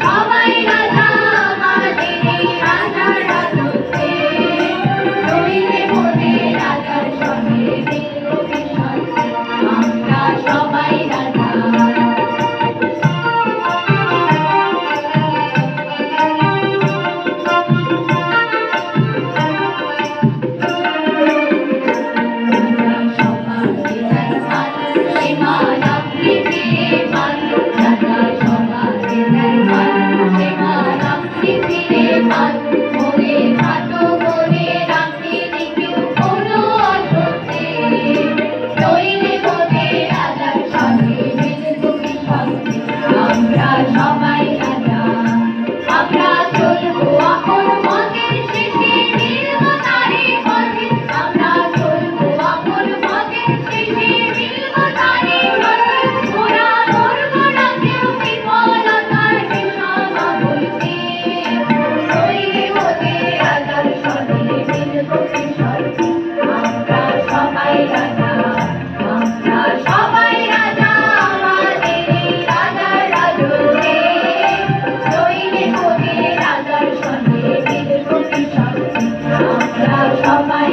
সবাই রাজা আমাদের এই রাজা রাজত্বে রইলে মোদের রাজার সঙ্গে মিলব বিশ্বস্তে আমরা সবাই রাজা সবাই রাজা আমরা চলবো আপন মতের শেষে মিলব তারি পথে আমরা চলবো আপন মতের শেষে মিলব তারি পথে ওরা করব না কেউ বিফলতার নিশানা বলতে রইলে মোদের রাজার সঙ্গে মিলব বিশ্বস্তে আমরা সবাই রাজা আমরা সবাই রাজা আমাদের এই রাজার রাজত্বে রইলে মোদের রাজার সঙ্গে মিলব বিশ্বস্তে আমরা সবাই